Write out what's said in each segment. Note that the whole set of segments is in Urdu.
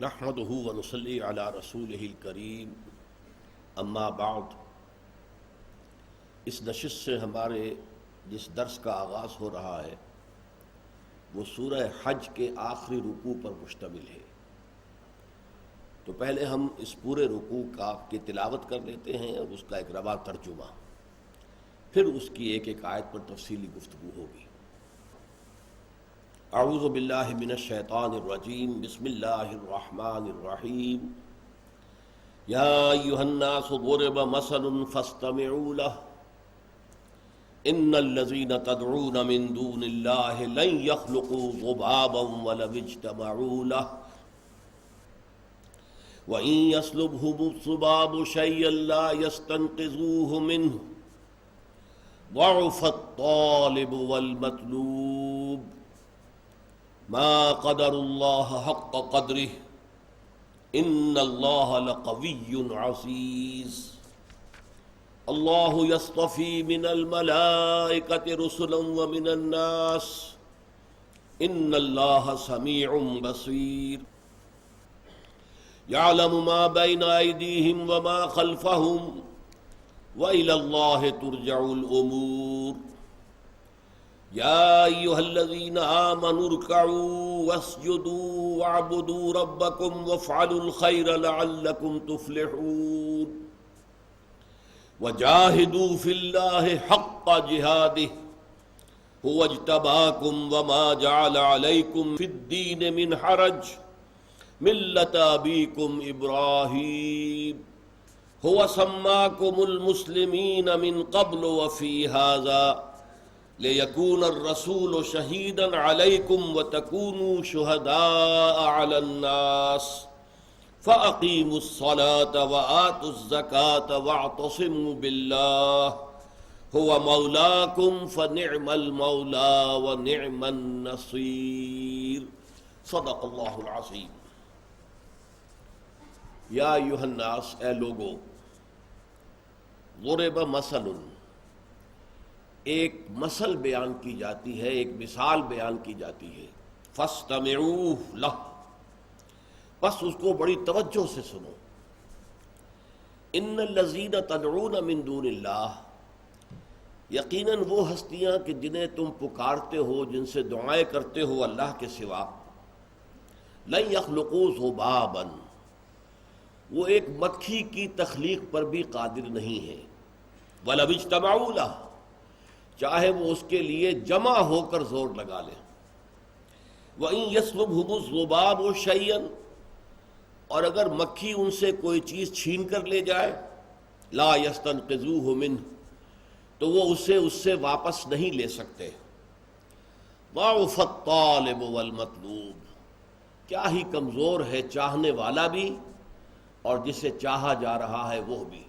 نحمده ونصلي على رسوله الکریم اما بعد۔ اس نشست سے ہمارے جس درس کا آغاز ہو رہا ہے وہ سورہ حج کے آخری رکوع پر مشتمل ہے، تو پہلے ہم اس پورے رکوع کی تلاوت کر لیتے ہیں اور اس کا ایک رواں ترجمہ، پھر اس کی ایک ایک آیت پر تفصیلی گفتگو ہوگی۔ اعوذ باللہ من الشیطان الرجیم، بسم اللہ الرحمن الرحیم۔ یا ایھا الناس ضرب مثل فاستمعوا له ان الذین تدعون من دون اللہ لن يخلقوا ذبابا ولو اجتمعوا له وإن يسلبهم الذباب شيئا لا يستنقذوه منه ضعف الطالب والمطلوب ما قدر الله حق قدره ان اللہ لقوی عزیز۔ اللہ یصطفی من الملائکۃ رسلا ومن الناس ان اللہ سمیع بصیر۔ یعلم ما بین ایدیہم وما خلفہم وإلی اللہ ترجع الامور۔ یا ایھا الذین آمنوا ارکعوا واسجدوا واعبدوا ربکم وافعلوا الخیر لعلکم تفلحون۔ وجاہدوا فی اللہ حق جہادہ هو اجتباکم وما جعل علیکم فی الدین من حرج ملۃ ابیکم ابراہیم هو سماکم المسلمین من قبل وفی ھذا لِيَكُونَ الرَّسُولُ شَهِيدًا عَلَيْكُمْ وَتَكُونُوا شُهَدَاءَ عَلَى النَّاسِ فَأَقِيمُوا الصَّلَاةَ وَآتُوا الزَّكَاةَ وَاعْتَصِمُوا بِاللَّهِ هُوَ مَوْلَاكُمْ فَنِعْمَ الْمَوْلَى وَنِعْمَ النَّصِيرُ۔ صدق اللہ العظیم۔ یا ایھا الناس، اے لوگو، ضرب مثل، ایک مثل بیان کی جاتی ہے، ایک مثال بیان کی جاتی ہے، فاستمعوا لہ، بس اس کو بڑی توجہ سے سنو۔ ان الذین تدعون من دون اللہ، یقیناً وہ ہستیاں کہ جنہیں تم پکارتے ہو، جن سے دعائیں کرتے ہو اللہ کے سوا، لن یخلقوا ذبابا، وہ ایک مکھی کی تخلیق پر بھی قادر نہیں ہے، ولو اجتمعوا لہ، چاہے وہ اس کے لیے جمع ہو کر زور لگا لیں۔ وَإِن يَسْلُبْهُمُ الذُّبَابُ شَيْئًا، اور اگر مکھی ان سے کوئی چیز چھین کر لے جائے، لَا يَسْتَنْقِذُوهُ مِنْهُ، تو وہ اس سے واپس نہیں لے سکتے۔ ضَعُفَ الطَّالِبُ وَالْمَطْلُوبُ، کیا ہی کمزور ہے چاہنے والا بھی اور جسے چاہا جا رہا ہے وہ بھی۔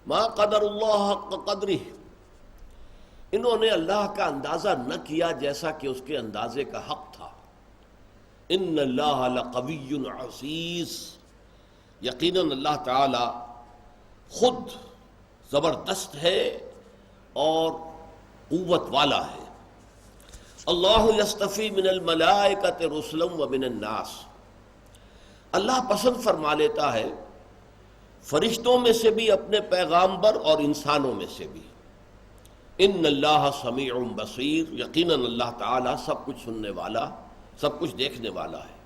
مَا قَدَرُ اللَّهَ حَقَّ قَدْرِهِ، انہوں نے اللہ کا اندازہ نہ کیا جیسا کہ اس کے اندازے کا حق تھا۔ ان اللہ لقوی عزیز، یقیناً اللہ تعالی خود زبردست ہے اور قوت والا ہے۔ اللہ یصطفی من الملائکۃ رسلا ومن الناس، اللہ پسند فرما لیتا ہے فرشتوں میں سے بھی اپنے پیغامبر اور انسانوں میں سے بھی۔ ان اللہ سمیع بصیر، یقیناً اللہ تعالیٰ سب کچھ سننے والا، سب کچھ دیکھنے والا ہے۔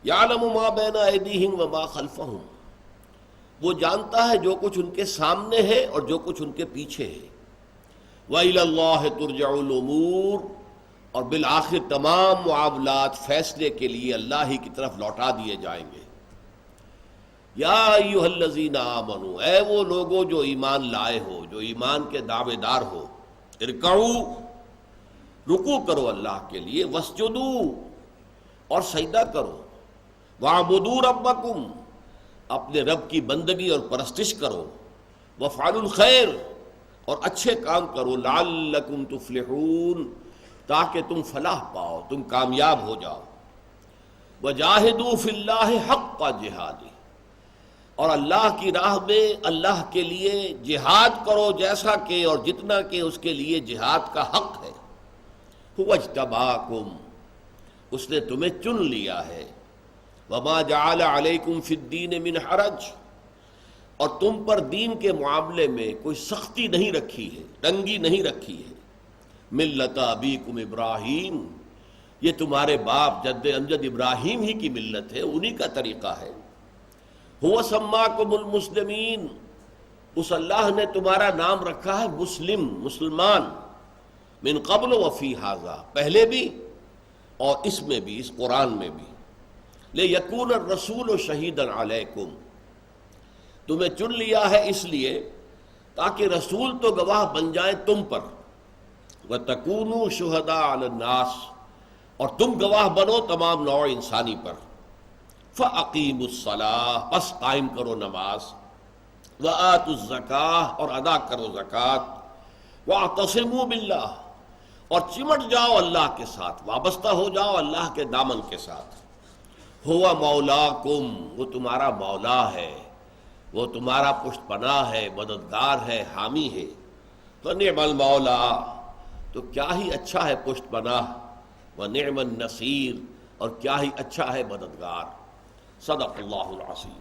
یعلم ما بین ایدیہم وما خلفہم، وہ جانتا ہے جو کچھ ان کے سامنے ہے اور جو کچھ ان کے پیچھے ہے۔ وإلی اللہ ترجع الامور، اور بالآخر تمام معاملات فیصلے کے لیے اللہ ہی کی طرف لوٹا دیے جائیں گے۔ یا ایھا الذین آمنوا، اے وہ لوگو جو ایمان لائے ہو، جو ایمان کے دعوے دار ہو، ارکعوا، رکوع کرو اللہ کے لیے، واسجدوا، اور سجدہ کرو، واعبدوا ربکم، اپنے رب کی بندگی اور پرستش کرو، وافعلوا الخیر، اور اچھے کام کرو، لعلکم تفلحون، تاکہ تم فلاح پاؤ، تم کامیاب ہو جاؤ۔ وجاہدوا فی اللہ حق جہادہ، اور اللہ کی راہ میں اللہ کے لیے جہاد کرو جیسا کہ اور جتنا کہ اس کے لیے جہاد کا حق ہے۔ هو اجتباکم، اس نے تمہیں چن لیا ہے، وما جعل علیکم فی الدین من حرج، اور تم پر دین کے معاملے میں کوئی سختی نہیں رکھی ہے، تنگی نہیں رکھی ہے۔ ملت ابیکم ابراہیم، یہ تمہارے باپ جد امجد ابراہیم ہی کی ملت ہے، انہی کا طریقہ ہے۔ هو سماکم المسلمین، اس اللہ نے تمہارا نام رکھا ہے مسلم، مسلمان، من قبل وفی ھذا، پہلے بھی اور اس میں بھی، اس قرآن میں بھی۔ لیکون الرسول شہیدا علیکم، تمہیں چن لیا ہے اس لیے تاکہ رسول تو گواہ بن جائیں تم پر، وَتَكُونُوا شُهَدَاءَ عَلَى النَّاسِ، اور تم گواہ بنو تمام نوع انسانی پر۔ فَأَقِيمُوا الصَّلَاةَ، پس قائم کرو نماز، وَآتُوا الزَّكَاةَ، اور ادا کرو زکوٰۃ، وَاعْتَصِمُوا بِاللَّهِ، اور چمٹ جاؤ اللہ کے ساتھ، وابستہ ہو جاؤ اللہ کے دامن کے ساتھ۔ ہوا مولاکم، وہ تمہارا مولا ہے، وہ تمہارا پشت پناہ ہے، مددگار ہے، حامی ہے۔ فنعم المولا، تو کیا ہی اچھا ہے پشت پناہ، ونعم النصیر، اور کیا ہی اچھا ہے مددگار۔ صدق اللہ العظیم۔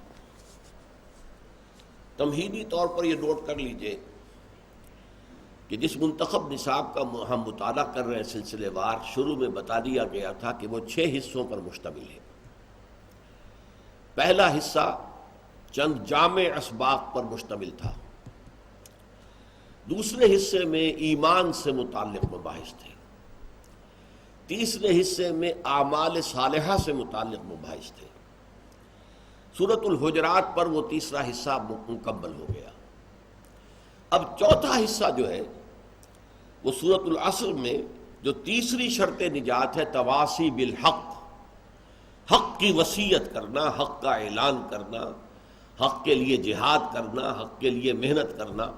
تمہیدی طور پر یہ نوٹ کر لیجئے کہ جس منتخب نصاب کا ہم مطالعہ کر رہے ہیں سلسلے وار، شروع میں بتا دیا گیا تھا کہ وہ 6 حصوں پر مشتمل ہے۔ پہلا حصہ چند جامع اسباق پر مشتمل تھا، دوسرے حصے میں ایمان سے متعلق مباحث تھے، تیسرے حصے میں اعمال صالحہ سے متعلق مباحث تھے۔ سورۃ الحجرات پر وہ تیسرا حصہ مکمل ہو گیا۔ اب چوتھا حصہ جو ہے وہ سورۃ العصر میں جو تیسری شرط نجات ہے، تواصی بالحق، حق کی وصیت کرنا، حق کا اعلان کرنا، حق کے لیے جہاد کرنا، حق کے لیے محنت کرنا،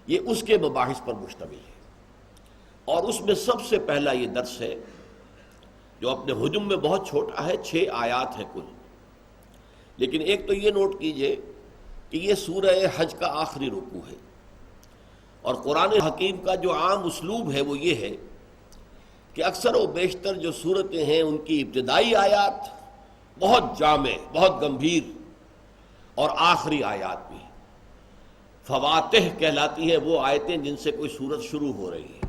یہ اس کے مباحث پر مشتمل ہے۔ اور اس میں سب سے پہلا یہ درس ہے جو اپنے حجم میں بہت چھوٹا ہے، 6 آیات ہے کل، لیکن ایک تو یہ نوٹ کیجئے کہ یہ سورہ حج کا آخری رکوع ہے، اور قرآن حکیم کا جو عام اسلوب ہے وہ یہ ہے کہ اکثر و بیشتر جو صورتیں ہیں ان کی ابتدائی آیات بہت جامع، بہت گمبھیر، اور آخری آیات بھی فواتح کہلاتی ہیں، وہ آیتیں جن سے کوئی صورت شروع ہو رہی ہے۔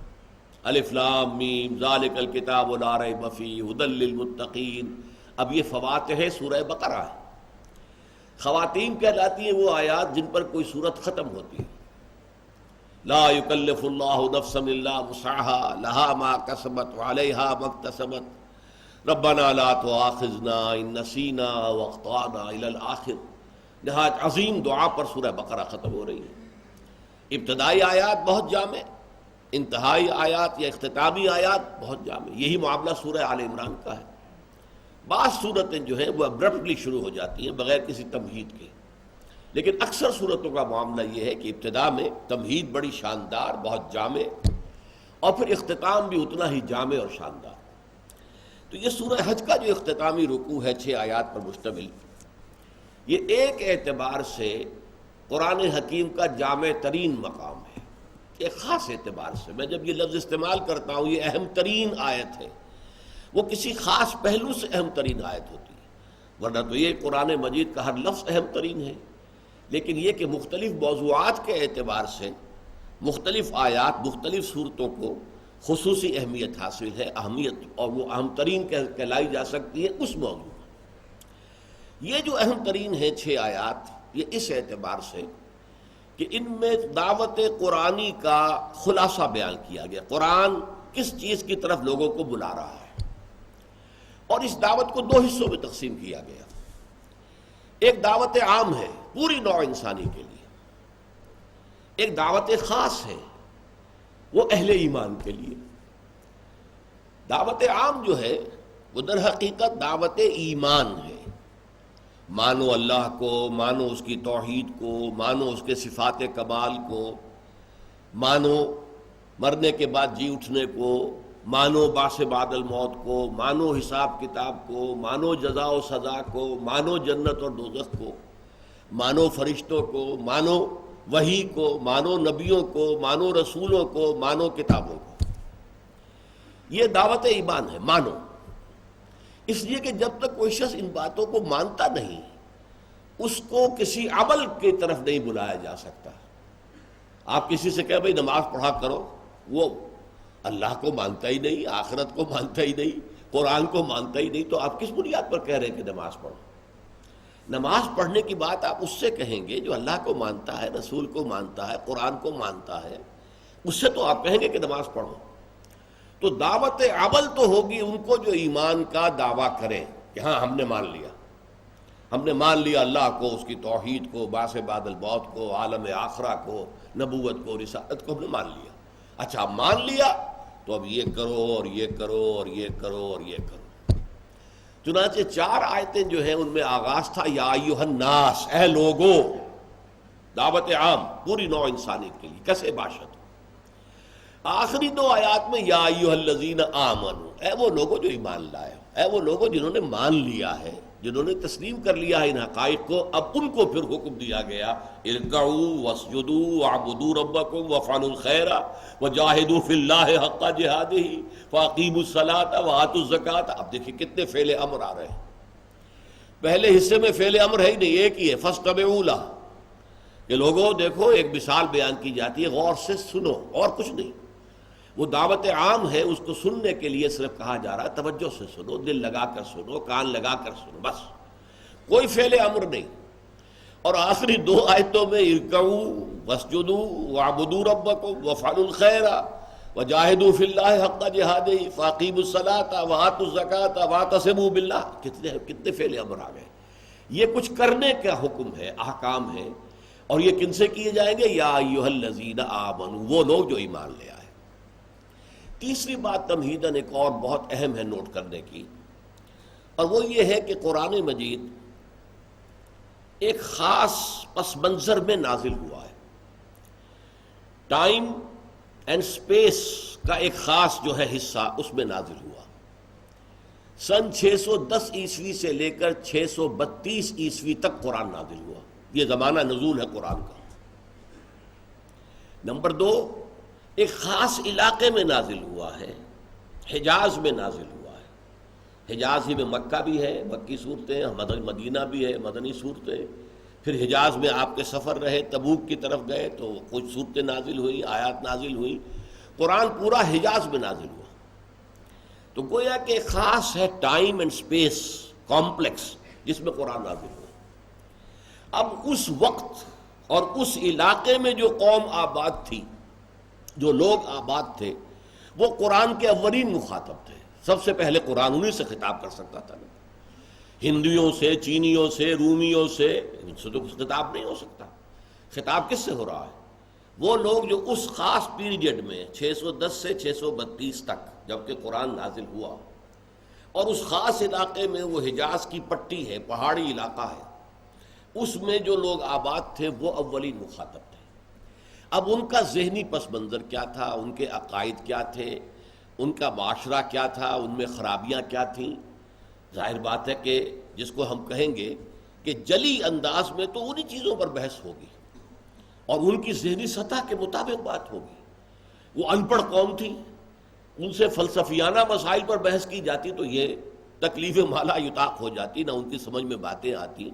الف لام میم ذالک الکتاب لا ریب فیہ ھدی للمتقین، اب یہ فواتح سورہ بقرہ ہے۔ خواتین کہلاتی ہیں وہ آیات جن پر کوئی صورت ختم ہوتی ہے۔ لا یکلف اللہ نفسا الا وسعها لها ما کسبت وعلیها ما اکتسبت ربنا لا تؤاخذنا ان نسینا واخطأنا الی الآخر۔ نہایت عظیم دعا پر سورہ بقرہ ختم ہو رہی ہے۔ ابتدائی آیات بہت جامع، انتہائی آیات یا اختتامی آیات بہت جامع۔ یہی معاملہ سورہ آل عمران کا ہے۔ بعض صورتیں جو ہیں وہ ابرپٹلی شروع ہو جاتی ہیں بغیر کسی تمہید کے، لیکن اکثر صورتوں کا معاملہ یہ ہے کہ ابتدا میں تمہید بڑی شاندار، بہت جامع، اور پھر اختتام بھی اتنا ہی جامع اور شاندار۔ تو یہ سورہ حج کا جو اختتامی رکوع ہے 6 آیات پر مشتمل، یہ ایک اعتبار سے قرآن حکیم کا جامع ترین مقام ہے، ایک خاص اعتبار سے۔ میں جب یہ لفظ استعمال کرتا ہوں، یہ اہم ترین آیت ہے، وہ کسی خاص پہلو سے اہم ترین آیت ہوتی ہے، ورنہ تو یہ قرآن مجید کا ہر لفظ اہم ترین ہے، لیکن یہ کہ مختلف موضوعات کے اعتبار سے مختلف آیات مختلف صورتوں کو خصوصی اہمیت حاصل ہے، اہمیت، اور وہ اہم ترین کہلائی جا سکتی ہے اس موضوع میں۔ یہ جو اہم ترین ہیں 6 آیات، یہ اس اعتبار سے کہ ان میں دعوت قرآنی کا خلاصہ بیان کیا گیا، قرآن کس چیز کی طرف لوگوں کو بلا رہا ہے، اور اس دعوت کو 2 حصوں میں تقسیم کیا گیا۔ ایک دعوت عام ہے پوری نوع انسانی کے لیے، ایک دعوت خاص ہے وہ اہل ایمان کے لیے۔ دعوت عام جو ہے وہ در حقیقت دعوت ایمان ہے، مانو اللہ کو، مانو اس کی توحید کو، مانو اس کے صفات کمال کو، مانو مرنے کے بعد جی اٹھنے کو، مانو بعث بعد الموت کو، مانو حساب کتاب کو، مانو جزا و سزا کو، مانو جنت اور دوزخ کو، مانو فرشتوں کو، مانو وحی کو، مانو نبیوں کو، مانو رسولوں کو، مانو کتابوں کو۔ یہ دعوت ایمان ہے، مانو۔ اس لیے کہ جب تک کوئی شخص ان باتوں کو مانتا نہیں اس کو کسی عمل کی طرف نہیں بلایا جا سکتا۔ آپ کسی سے کہیں بھائی نماز پڑھا کرو، وہ اللہ کو مانتا ہی نہیں، آخرت کو مانتا ہی نہیں، قرآن کو مانتا ہی نہیں، تو آپ کس بنیاد پر کہہ رہے ہیں کہ نماز پڑھو؟ نماز پڑھنے کی بات آپ اس سے کہیں گے جو اللہ کو مانتا ہے، رسول کو مانتا ہے، قرآن کو مانتا ہے، اس سے تو آپ کہیں گے کہ نماز پڑھو۔ تو دعوت عمل تو ہوگی ان کو جو ایمان کا دعویٰ کریں کہ ہاں ہم نے مان لیا، ہم نے مان لیا اللہ کو، اس کی توحید کو، بعث بعد الموت کو، عالم آخرہ کو، نبوت کو، رسالت کو ہم نے مان لیا۔ اچھا مان لیا تو اب یہ کرو اور یہ کرو اور یہ کرو اور یہ کرو۔ چنانچہ 4 آیتیں جو ہیں ان میں آغاز تھا یا ایھا الناس، اے لوگو، دعوت عام پوری نوع انسانیت کے لیے، کسے باشد۔ آخری 2 آیات میں یا ایھا الذین آمنوا، اے وہ لوگو جو ایمان لائے ہو، اے وہ لوگو جنہوں نے مان لیا ہے، جنہوں نے تسلیم کر لیا ہے ان حقائق کو، اب ان کو پھر حکم دیا گیا ارکعوا واسجدوا واعبدوا ربکم وافعلوا الخیر وجاہدوا فی اللہ حق جہادہ فاقیموا الصلاۃ وآتوا الزکاۃ۔ اب دیکھیں کتنے فعل امر آ رہے ہیں۔ پہلے حصے میں فعل امر ہے ہی نہیں، ایک ہی ہے فاستمعوا لہ، کہ لوگوں دیکھو ایک مثال بیان کی جاتی ہے، غور سے سنو، اور کچھ نہیں۔ وہ دعوت عام ہے، اس کو سننے کے لیے صرف کہا جا رہا ہے توجہ سے سنو، دل لگا کر سنو، کان لگا کر سنو، بس کوئی فعل امر نہیں۔ اور آخری 2 آیتوں میں ارکعوا واسجدوا واعبدوا ربکم وافعلوا الخیر وجاہدوا فی اللہ حق جہادہ فاقیموا الصلاۃ وآتوا الزکاۃ واعتصموا باللہ، کتنے فعل امر آ گئے۔ یہ کچھ کرنے کا حکم ہے، احکام ہے، اور یہ کن سے کیے جائیں گے؟ یا ایھا الذین آمنوا، وہ لوگ جو ایمان لے آئے۔ تیسری بات تمہیداً ایک اور بہت اہم ہے نوٹ کرنے کی، اور وہ یہ ہے کہ قرآن مجید ایک خاص پس منظر میں نازل ہوا ہے۔ ٹائم اینڈ سپیس کا ایک خاص جو ہے حصہ اس میں نازل ہوا۔ سن 610 عیسوی سے لے کر 632 عیسوی تک قرآن نازل ہوا، یہ زمانہ نزول ہے قرآن کا۔ نمبر 2، ایک خاص علاقے میں نازل ہوا ہے، حجاز میں نازل ہوا ہے۔ حجاز ہی میں مکہ بھی ہے، مکی صورتیں، مدینہ بھی ہے، مدنی صورتیں، پھر حجاز میں آپ کے سفر رہے، تبوک کی طرف گئے تو کچھ صورتیں نازل ہوئی، آیات نازل ہوئی، قرآن پورا حجاز میں نازل ہوا۔ تو گویا کہ خاص ہے ٹائم اینڈ سپیس کمپلیکس جس میں قرآن نازل ہوا۔ اب اس وقت اور اس علاقے میں جو قوم آباد تھی، جو لوگ آباد تھے، وہ قرآن کے اولین مخاطب تھے۔ سب سے پہلے قرآن انہی سے خطاب کر سکتا تھا نا، ہندوؤں سے، چینیوں سے، رومیوں سے، ان سے تو خطاب نہیں ہو سکتا۔ خطاب کس سے ہو رہا ہے؟ وہ لوگ جو اس خاص پیریڈ میں 610 سے 632 تک جب کہ قرآن نازل ہوا، اور اس خاص علاقے میں وہ حجاز کی پٹی ہے، پہاڑی علاقہ ہے، اس میں جو لوگ آباد تھے وہ اولین مخاطب تھے۔ اب ان کا ذہنی پس منظر کیا تھا، ان کے عقائد کیا تھے، ان کا معاشرہ کیا تھا، ان میں خرابیاں کیا تھیں؟ ظاہر بات ہے کہ جس کو ہم کہیں گے کہ جلی انداز میں تو انہی چیزوں پر بحث ہوگی اور ان کی ذہنی سطح کے مطابق بات ہوگی۔ وہ ان پڑھ قوم تھی، ان سے فلسفیانہ مسائل پر بحث کی جاتی تو یہ تکلیف مالا یطاق ہو جاتی، نہ ان کی سمجھ میں باتیں آتی۔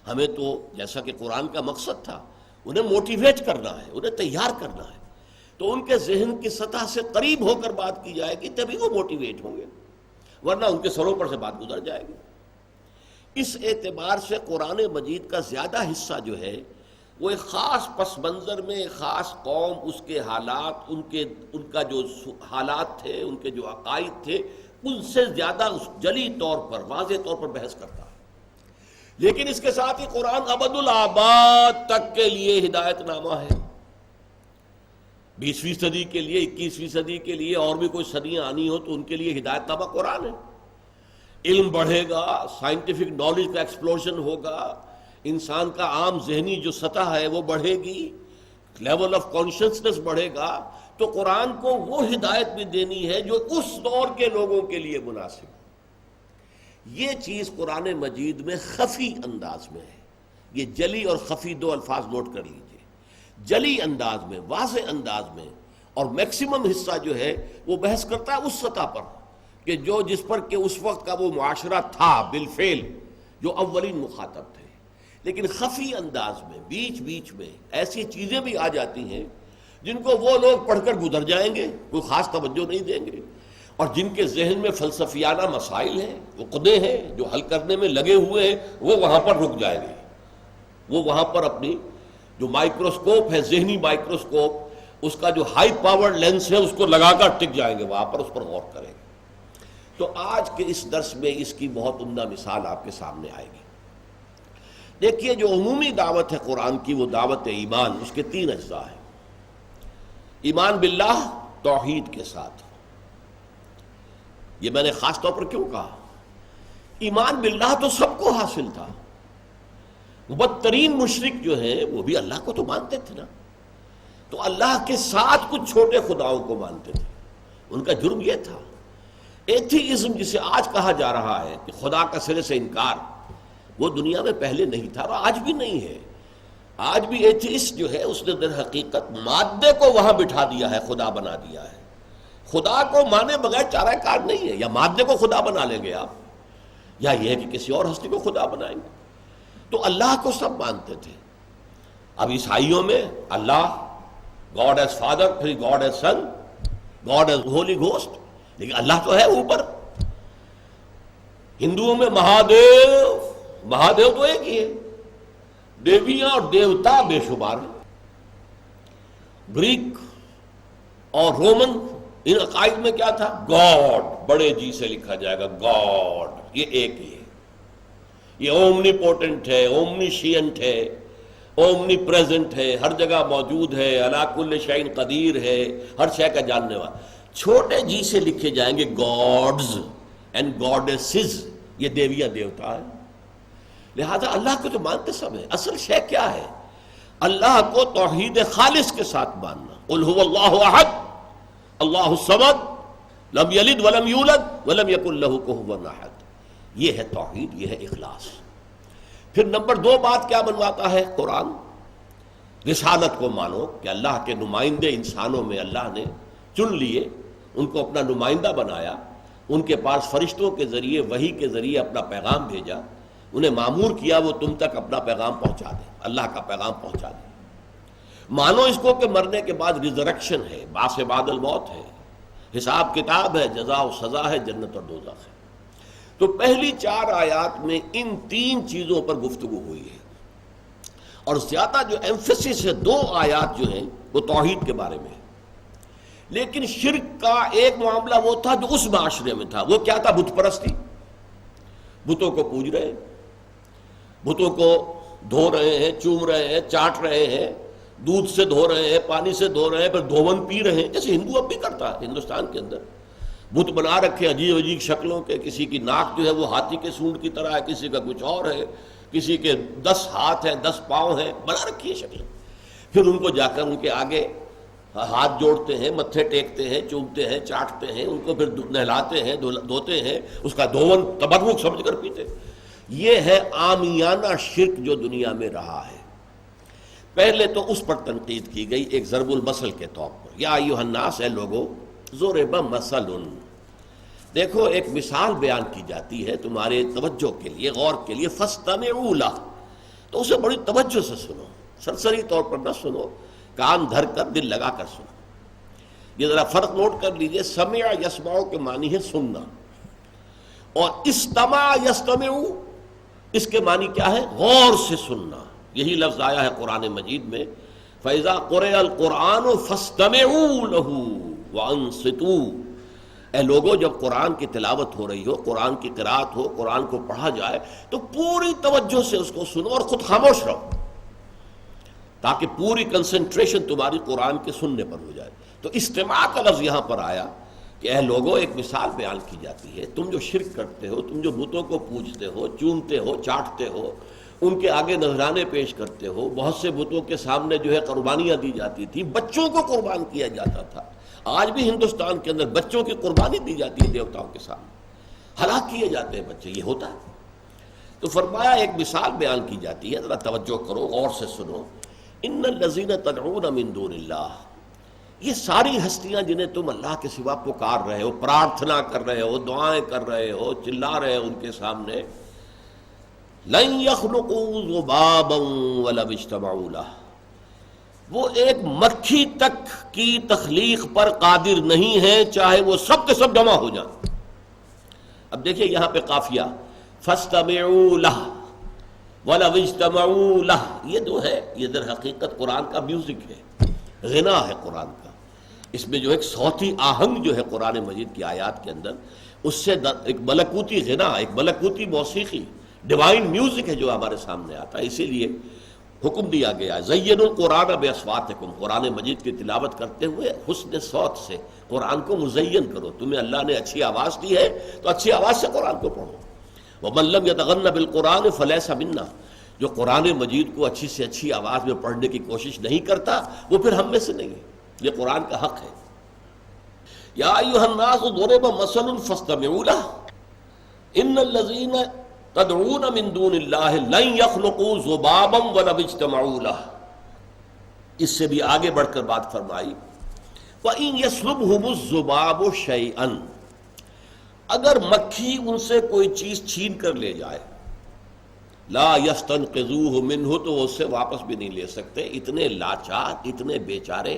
ہمیں تو جیسا کہ قرآن کا مقصد تھا انہیں موٹیویٹ کرنا ہے، انہیں تیار کرنا ہے، تو ان کے ذہن کی سطح سے قریب ہو کر بات کی جائے گی تبھی وہ موٹیویٹ ہوں گے، ورنہ ان کے سروں پر سے بات گزر جائے گی۔ اس اعتبار سے قرآن مجید کا زیادہ حصہ جو ہے وہ ایک خاص پس منظر میں، ایک خاص قوم، اس کے حالات، ان کا جو حالات تھے، ان کے جو عقائد تھے، ان سے زیادہ جلی طور پر، واضح طور پر بحث کرتا ہے۔ لیکن اس کے ساتھ ہی قرآن ابد الآباد تک کے لیے ہدایت نامہ ہے، 20ویں صدی کے لیے، 21ویں صدی کے لیے، اور بھی کوئی صدیاں آنی ہو تو ان کے لیے ہدایت نامہ قرآن ہے۔ علم بڑھے گا، سائنٹیفک نالج کا ایکسپلوژن ہوگا، انسان کا عام ذہنی جو سطح ہے وہ بڑھے گی، لیول آف کانشیسنس بڑھے گا، تو قرآن کو وہ ہدایت بھی دینی ہے جو اس دور کے لوگوں کے لیے مناسب ہے۔ یہ چیز قرآن مجید میں خفی انداز میں ہے۔ یہ جلی اور خفی 2 الفاظ نوٹ کر لیجئے۔ جلی انداز میں، واضح انداز میں، اور میکسیمم حصہ جو ہے وہ بحث کرتا ہے اس سطح پر کہ جو جس پر کہ اس وقت کا وہ معاشرہ تھا بالفعل، جو اولین مخاطب تھے، لیکن خفی انداز میں بیچ بیچ میں ایسی چیزیں بھی آ جاتی ہیں جن کو وہ لوگ پڑھ کر گزر جائیں گے، کوئی خاص توجہ نہیں دیں گے، اور جن کے ذہن میں فلسفیانہ مسائل ہیں، عقدے ہیں جو حل کرنے میں لگے ہوئے ہیں، وہ وہاں پر رک جائیں گے، وہ وہاں پر اپنی جو مائکروسکوپ ہے، ذہنی مائکروسکوپ، اس کا جو ہائی پاور لینس ہے اس کو لگا کر ٹک جائیں گے وہاں پر، اس پر غور کریں گے۔ تو آج کے اس درس میں اس کی بہت عمدہ مثال آپ کے سامنے آئے گی۔ دیکھیے، جو عمومی دعوت ہے قرآن کی، وہ دعوت ایمان، اس کے 3 اجزاء ہیں۔ ایمان باللہ، توحید کے ساتھ۔ یہ میں نے خاص طور پر کیوں کہا؟ ایمان باللہ تو سب کو حاصل تھا، بدترین مشرک جو ہیں وہ بھی اللہ کو تو مانتے تھے نا، تو اللہ کے ساتھ کچھ چھوٹے خداؤں کو مانتے تھے۔ ان کا جرم یہ تھا، ایتھیزم جسے آج کہا جا رہا ہے کہ خدا کا سرے سے انکار، وہ دنیا میں پہلے نہیں تھا اور آج بھی نہیں ہے۔ آج بھی ایتھیسٹ جو ہے اس نے در حقیقت مادے کو وہاں بٹھا دیا ہے، خدا بنا دیا ہے۔ خدا کو مانے بغیر چارہ کار نہیں ہے، یا مادے کو خدا بنا لیں گے آپ، یا یہ ہے کہ کسی اور ہستی کو خدا بنائیں گے۔ تو اللہ کو سب مانتے تھے۔ اب عیسائیوں میں اللہ، گاڈ ایز فادر، پھر گاڈ ایز سن، گاڈ ایز ہولی گھوسٹ، لیکن اللہ تو ہے اوپر۔ ہندوؤں میں مہادیو، مہادیو تو ایک ہی ہے، دیویاں اور دیوتا بے شمار ہیں۔ گریک اور رومن، ان عقائد میں کیا تھا؟ گاڈ، بڑے جی سے لکھا جائے گا، گاڈ، یہ ایک ہی ہے، یہ اومنی پوٹنٹ ہے، اومنیشینٹ ہے، اومنی پریزنٹ ہے، ہر جگہ موجود ہے، علی کل شیء قدیر ہے، ہر شے کا جاننے والا۔ چھوٹے جی سے لکھے جائیں گے گاڈز اینڈ گاڈیسز، یہ دیویاں دیوتا ہے۔ لہذا اللہ کو تو مانتے سب ہیں۔ اصل شے کیا ہے؟ اللہ کو توحید خالص کے ساتھ ماننا۔ قل هو اللہ احد اللہ الصمد لم یلد ولم یولد ولم یکن لہ کفوا احد، یہ ہے توحید، یہ ہے اخلاص۔ پھر نمبر 2 بات کیا بنواتا ہے قرآن؟ رسالت کو مانو کہ اللہ کے نمائندے انسانوں میں اللہ نے چن لیے، ان کو اپنا نمائندہ بنایا، ان کے پاس فرشتوں کے ذریعے، وحی کے ذریعے اپنا پیغام بھیجا، انہیں مامور کیا وہ تم تک اپنا پیغام پہنچا دیں، اللہ کا پیغام پہنچا دیں۔ مانو اس کو کہ مرنے کے بعد ریزریکشن ہے، بعث بعد الموت ہے، حساب کتاب ہے، جزا و سزا ہے، جنت اور دوزخ ہے۔ تو پہلی 4 آیات میں ان 3 چیزوں پر گفتگو ہوئی ہے، اور زیادہ جو ایمفیسس ہے 2 آیات جو ہیں وہ توحید کے بارے میں ہے۔ لیکن شرک کا ایک معاملہ وہ تھا جو اس معاشرے میں تھا، وہ کیا تھا؟ بت پرستی۔ بتوں کو پوج رہے ہیں، بتوں کو دھو رہے ہیں، چوم رہے ہیں، چاٹ رہے ہیں، دودھ سے دھو رہے ہیں، پانی سے دھو رہے ہیں، پھر دھون پی رہے ہیں، جیسے ہندو اب بھی کرتا ہے۔ ہندوستان کے اندر بت بنا رکھے عجیب عجیب شکلوں کے، کسی کی ناک جو ہے وہ ہاتھی کے سونڈ کی طرح ہے، کسی کا کچھ اور ہے، کسی کے 10 ہاتھ ہیں، 10 پاؤں ہیں، بنا رکھی ہے شکل۔ پھر ان کو جا کر ان کے آگے ہاتھ جوڑتے ہیں، متھے ٹیکتے ہیں، چومتے ہیں، چاٹتے ہیں، ان کو پھر نہلاتے ہیں، دھوتے ہیں، اس کا دھون تبرک سمجھ کر پیتے۔ یہ ہے عامیانہ شرک جو دنیا میں رہا ہے۔ پہلے تو اس پر تنقید کی گئی ایک ضرب المثل کے طور پر، یا ایھا الناس، اے لوگو، ضرب مثل، دیکھو ایک مثال بیان کی جاتی ہے تمہارے توجہ کے لیے، غور کے لیے، فاستمعوا لہ، تو اسے بڑی توجہ سے سنو، سرسری طور پر نہ سنو، کان دھر کر دل لگا کر سنو۔ یہ ذرا فرق نوٹ کر لیجئے، سمع یسمع کے معنی ہے سننا، اور استمع یستمع اس کے معنی کیا ہے؟ غور سے سننا۔ یہی لفظ آیا ہے قرآن مجید میں، فَإِذَا قُرِئَ الْقُرْآنُ فَاسْتَمِعُوا لَهُ وَأَنصِتُوا، اے لوگوں جب قرآن کی تلاوت ہو رہی ہو، قرآن کی قرأت ہو، قرآن کو پڑھا جائے تو پوری توجہ سے اس کو سنو اور خود خاموش رہو، تاکہ پوری کنسنٹریشن تمہاری قرآن کے سننے پر ہو جائے۔ تو استماع کا لفظ یہاں پر آیا کہ اے لوگوں، ایک مثال بیان کی جاتی ہے، تم جو شرک کرتے ہو، تم جو بتوں کو پوجتے ہو، چومتے ہو، چاٹتے ہو، ان کے آگے نذرانے پیش کرتے ہو، بہت سے بتوں کے سامنے جو ہے قربانیاں دی جاتی تھی، بچوں کو قربان کیا جاتا تھا۔ آج بھی ہندوستان کے اندر بچوں کی قربانی دی جاتی ہے دیوتاؤں کے سامنے، ہلاک کیے جاتے ہیں بچے، یہ ہوتا ہے۔ تو فرمایا ایک مثال بیان کی جاتی ہے، ذرا توجہ کرو، غور سے سنو۔ ان الذین تدعون من دون اللہ، یہ ساری ہستیاں جنہیں تم اللہ کے سوا پکار رہے ہو، پرارتھنا کر رہے ہو، دعائیں کر رہے ہو، چلا رہے ہو ان کے سامنے، لن یخلقوا ذبابا ولو اجتمعوا لہ، وہ ایک مکھی تک کی تخلیق پر قادر نہیں ہے چاہے وہ سب کے سب جمع ہو جائیں۔ اب دیکھیے یہاں پہ قافیہ فاستمعوا لہ وَلَوْ اجْتَمَعُوا لَهُ، یہ جو ہے یہ در حقیقت قرآن کا میوزک ہے، غنا ہے قرآن کا۔ اس میں جو ایک صوتی آہنگ جو ہے قرآن مجید کی آیات کے اندر، اس سے ایک ملکوتی غنا، ایک ملکوتی موسیقی، ڈیوائن میوزک ہے جو ہمارے سامنے آتا ہے۔ اسی لیے حکم دیا گیا ہے زینوا القرآن باصواتکم، قرآن مجید کی تلاوت کرتے ہوئے حسن صوت سے قرآن کو مزین کرو۔ تمہیں اللہ نے اچھی آواز دی ہے تو اچھی آواز سے قرآن کو پڑھو۔ وَمَن لَّمْ يَتَغَنَّ بِالْقُرْآنِ فَلَيْسَ مِنَّا، جو قرآن مجید کو اچھی سے اچھی آواز میں پڑھنے کی کوشش نہیں کرتا وہ پھر ہم میں سے نہیں ہے۔ یہ قرآن کا حق ہے۔ یا ایھا الناس ضرب مثل فاستمعوا لہ ان الذین تدعون من دون اللہ لن یخلقوا ذبابا ولو اجتمعوا لہ۔ اس سے بھی آگے بڑھ کر بات فرمائی وَإِن يَسْلُبْهُمُ الذُّبَابُ شَيْئًا، اگر مکھی ان سے کوئی چیز چھین کر لے جائے، لا یستنقذوہ منہ، تو وہ اس سے واپس بھی نہیں لے سکتے۔ اتنے لاچار، اتنے بیچارے۔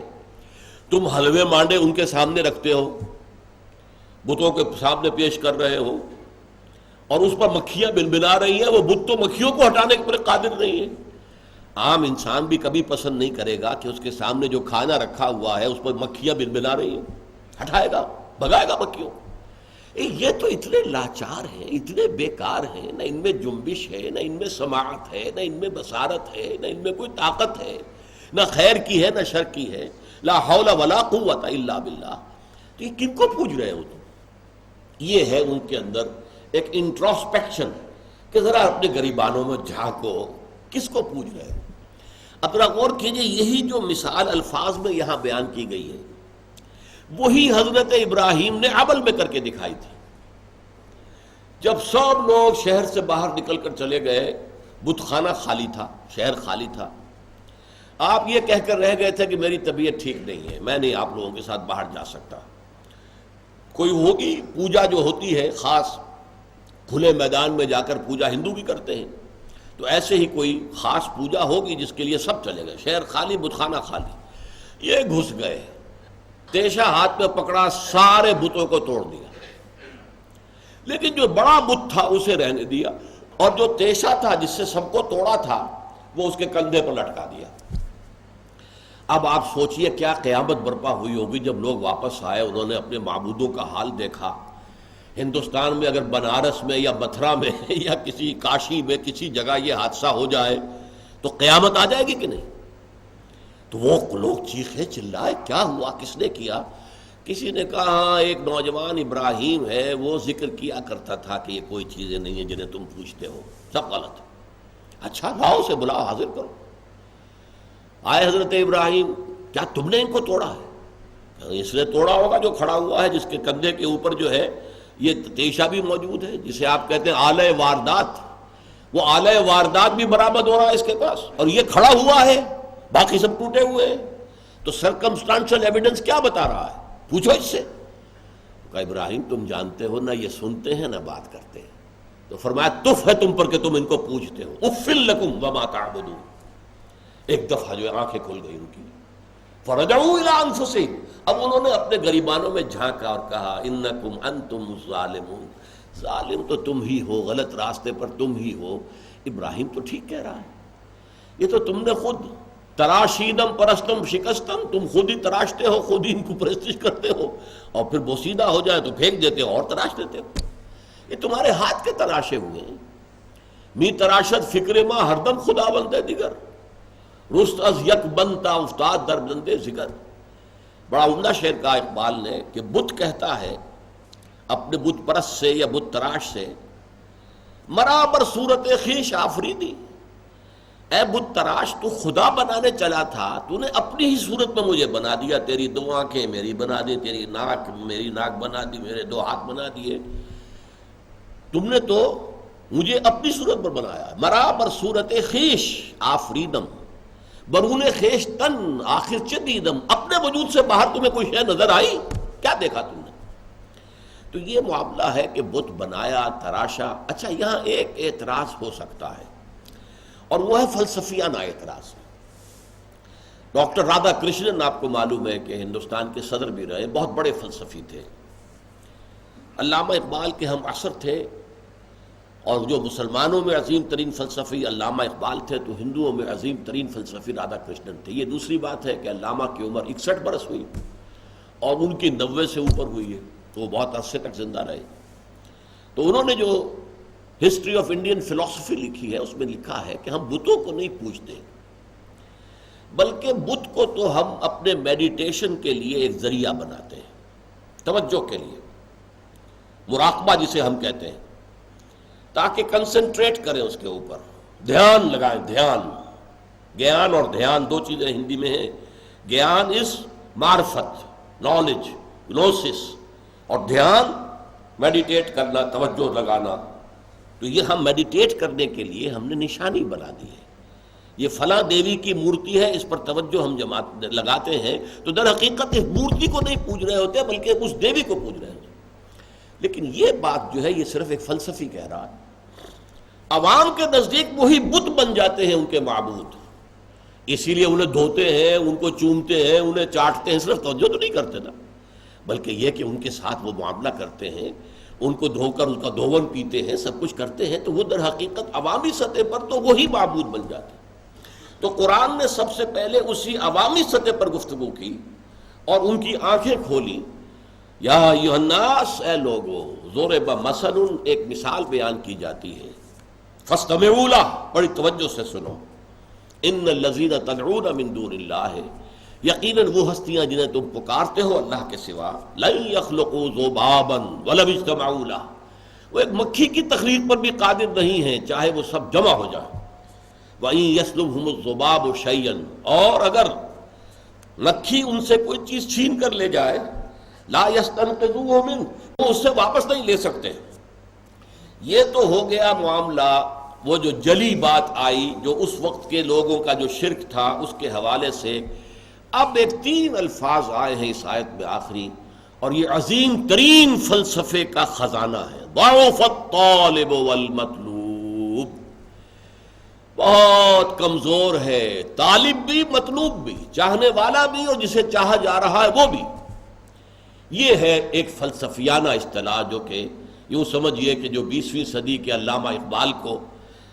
تم حلوے مانڈے ان کے سامنے رکھتے ہو، بتوں کے سامنے پیش کر رہے ہو، اور اس پر مکھیاں بنبنا رہی ہیں، وہ بت تو مکھیوں کو ہٹانے کے قادر نہیں ہے۔ عام انسان بھی کبھی پسند نہیں کرے گا کہ اس کے سامنے جو کھانا رکھا ہوا ہے اس پر مکھیاں بنبنا رہی ہیں، ہٹائے گا، بھگائے گا مکھیوں۔ یہ تو اتنے لاچار ہیں، اتنے بیکار ہیں، نہ ان میں جنبش ہے، نہ ان میں سماعت ہے، نہ ان میں بصارت ہے، نہ ان میں کوئی طاقت ہے، نہ خیر کی ہے نہ شر کی ہے، لا حول ولا قوت الا باللہ۔ تو یہ کن کو پوج رہے ہو تم؟ یہ ہے ان کے اندر ایک انٹروسپیکشن کہ ذرا اپنے گریبانوں میں جھانکو، کس کو پوج رہے ہو؟ اپنا غور کیجئے، یہی جو مثال الفاظ میں یہاں بیان کی گئی ہے وہی حضرت ابراہیم نے عمل میں کر کے دکھائی تھی۔ جب سب لوگ شہر سے باہر نکل کر چلے گئے، بت خانہ خالی تھا، شہر خالی تھا، آپ یہ کہہ کر رہ گئے تھے کہ میری طبیعت ٹھیک نہیں ہے، میں نہیں آپ لوگوں کے ساتھ باہر جا سکتا۔ کوئی ہوگی پوجا جو ہوتی ہے خاص، کھلے میدان میں جا کر پوجا ہندو بھی کرتے ہیں، تو ایسے ہی کوئی خاص پوجا ہوگی جس کے لیے سب چلے گئے، شہر خالی، بت خانہ خالی۔ یہ گھس گئے، تیشہ ہاتھ میں پکڑا، سارے بتوں کو توڑ دیا، لیکن جو بڑا بت تھا اسے رہنے دیا، اور جو تیشہ تھا جس سے سب کو توڑا تھا وہ اس کے کندھے پر لٹکا دیا۔ اب آپ سوچئے کیا قیامت برپا ہوئی ہوگی جب لوگ واپس آئے، انہوں نے اپنے معبودوں کا حال دیکھا۔ ہندوستان میں اگر بنارس میں یا متھرا میں یا کسی کاشی میں کسی جگہ یہ حادثہ ہو جائے تو قیامت آ جائے گی کہ نہیں؟ تو وہ لوگ چیخے چلائے، کیا ہوا، کس نے کیا؟ کسی نے کہا ہاں ایک نوجوان ابراہیم ہے، وہ ذکر کیا کرتا تھا کہ یہ کوئی چیزیں نہیں ہیں جنہیں تم پوچھتے ہو، سب غلط ہے۔ اچھا لاؤ اسے بلاؤ، حاضر کرو۔ آئے حضرت ابراہیم، کیا تم نے ان کو توڑا ہے؟ اس نے توڑا ہوگا جو کھڑا ہوا ہے، جس کے کندھے کے اوپر جو ہے یہ تیشہ بھی موجود ہے، جسے آپ کہتے ہیں آلہ واردات، وہ آلہ واردات بھی برآمد ہو رہا ہے اس کے پاس، اور یہ کھڑا ہوا ہے، باقی سب ٹوٹے ہوئے ہیں۔ تو سرکمسٹانشل ایویڈنس کیا بتا رہا ہے؟ پوچھو اس سے۔ کہا ابراہیم تم جانتے ہو نہ یہ سنتے ہیں نہ بات کرتے ہیں۔ تو فرمایا تف ہے تم پر کہ تم ان کو پوچھتے ہو، اف لکم وما تعبدون۔ ایک دفعہ جو آنکھیں کھل گئی ان کی، فرجعوا الی انفسہم، اب انہوں نے اپنے گریبانوں میں جھانکا اور کہا انکم انتم الظالمون، ظالم تو تم ہی ہو، غلط راستے پر تم ہی ہو۔ ابراہیم تو ٹھیک کہہ رہا ہے، یہ تو تم نے خود تراشیدم پرستم شکستم، تم خود ہی تراشتے ہو، خود ہی ان کو پرستش کرتے ہو، اور پھر بوسیدہ ہو جائے تو پھینک دیتے ہو اور تراش دیتے ہو۔ یہ تمہارے ہاتھ کے تراشے ہوئے ہیں۔ می تراشد فکر ما ہردم خدا بندے دیگر، رست از یک بنتا افتاد در بندے ذکر۔ بڑا عمدہ شعر کہا اقبال نے کہ بت کہتا ہے اپنے بت پرست سے یا بت تراش سے، مرا بر صورت خویش آفریدی، اے بت تراش تو خدا بنانے چلا تھا، تو نے اپنی ہی صورت میں مجھے بنا دیا، تیری دو آنکھیں میری بنا دی، تیری ناک میری ناک بنا دی، میرے دو ہاتھ بنا دیے، تم نے تو مجھے اپنی صورت پر بنایا۔ مرا بر صورت خویش آفریدم، برون خیش تن آخر چہ دیدم، اپنے وجود سے باہر تمہیں کوئی شے نظر آئی؟ کیا دیکھا تم نے؟ تو یہ معاملہ ہے کہ بت بنایا، تراشا۔ اچھا، یہاں ایک اعتراض ہو سکتا ہے، اور وہ ہے فلسفیانہ اعتراض۔ ڈاکٹر رادھا کرشنن، آپ کو معلوم ہے کہ ہندوستان کے صدر بھی رہے، بہت بڑے فلسفی تھے، علامہ اقبال کے ہم عصر تھے، اور جو مسلمانوں میں عظیم ترین فلسفی علامہ اقبال تھے تو ہندوؤں میں عظیم ترین فلسفی رادھا کرشنن تھے۔ یہ دوسری بات ہے کہ علامہ کی عمر 61 برس ہوئی اور ان کی 90 سے اوپر ہوئی ہے، تو وہ بہت عرصے تک زندہ رہے۔ تو انہوں نے جو ہسٹری آف انڈین فلسفی لکھی ہے، اس میں لکھا ہے کہ ہم بتوں کو نہیں پوجتے، بلکہ بت کو تو ہم اپنے میڈیٹیشن کے لیے ایک ذریعہ بناتے ہیں، توجہ کے لیے، مراقبہ جسے ہم کہتے ہیں، تاکہ کنسنٹریٹ کریں اس کے اوپر، دھیان لگائیں۔ دھیان، گیان اور دھیان دو چیزیں ہندی میں ہیں۔ گیان از معرفت، نالج، گنوسس، اور دھیان میڈیٹیٹ کرنا، توجہ لگانا۔ تو یہ ہم میڈیٹیٹ کرنے کے لیے ہم نے نشانی بنا دی ہے، یہ فلاں دیوی کی مورتی ہے، اس پر توجہ ہم لگاتے ہیں، تو در حقیقت اس مورتی کو نہیں پوج رہے ہوتے بلکہ اس دیوی کو پوج رہے ہوتے۔ لیکن یہ بات جو ہے یہ صرف ایک فلسفی کہہ رہا ہے۔ عوام کے نزدیک وہی بت بن جاتے ہیں ان کے معبود، اسی لیے انہیں دھوتے ہیں، ان کو چومتے ہیں، انہیں چاٹتے ہیں، صرف توجہ تو نہیں کرتے نا، بلکہ یہ کہ ان کے ساتھ وہ معاملہ کرتے ہیں، ان کو دھو کر ان کا دھون پیتے ہیں، سب کچھ کرتے ہیں، تو وہ در حقیقت عوامی سطح پر تو وہی معبود بن جاتے ہیں۔ تو قرآن نے سب سے پہلے اسی عوامی سطح پر گفتگو کی اور ان کی آنکھیں کھولی۔ یا ایھا الناس، اے لوگو، ضرب مثل، ایک مثال بیان کی جاتی ہے، فاستمعوا لہ، بڑی توجہ سے سنو، ان الذین تدعون من دون اللہ، یقیناً وہ ہستیاں جنہیں تم پکارتے ہو اللہ کے سوا، لن یخلقوا ذبابا ولو اجتمعوا لہ، وہ ایک مکھی کی تخلیق پر بھی قادر نہیں ہیں چاہے وہ سب جمع ہو جائیں۔ وَإِن يَسْلُبْهُمُ الذُّبَابُ شَيْئًا، اور اگر مکھی ان سے کوئی چیز چھین کر لے جائے، لا يَسْتَنقِذُوهُ مِنْهُ، وہ اس سے واپس نہیں لے سکتے۔ یہ تو ہو گیا معاملہ، وہ جو جلی بات آئی جو اس وقت کے لوگوں کا جو شرک تھا اس کے حوالے سے۔ اب ایک 3 الفاظ آئے ہیں اس آیت میں آخری، اور یہ عظیم ترین فلسفے کا خزانہ ہے، ضعف الطالب والمطلوب، بہت کمزور ہے طالب بھی، مطلوب بھی، چاہنے والا بھی اور جسے چاہا جا رہا ہے وہ بھی۔ یہ ہے ایک فلسفیانہ اصطلاح جو کہ یوں سمجھیے کہ جو 20ویں صدی کے علامہ اقبال کو،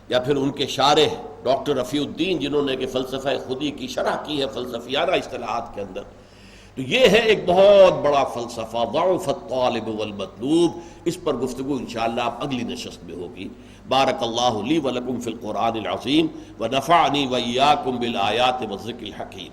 یا پھر ان کے شارح ڈاکٹر رفیع الدین جنہوں نے کہ فلسفہ خودی کی شرح کی ہے فلسفیانہ اصطلاحات کے اندر، تو یہ ہے ایک بہت بڑا فلسفہ، ضعف الطالب والمطلوب۔ اس پر گفتگو انشاءاللہ آپ اگلی نشست میں ہوگی۔ بارک اللہ لی ولکم فی القرآن العظیم ونفعنی وإیاکم بالآیات والذکر الحکیم۔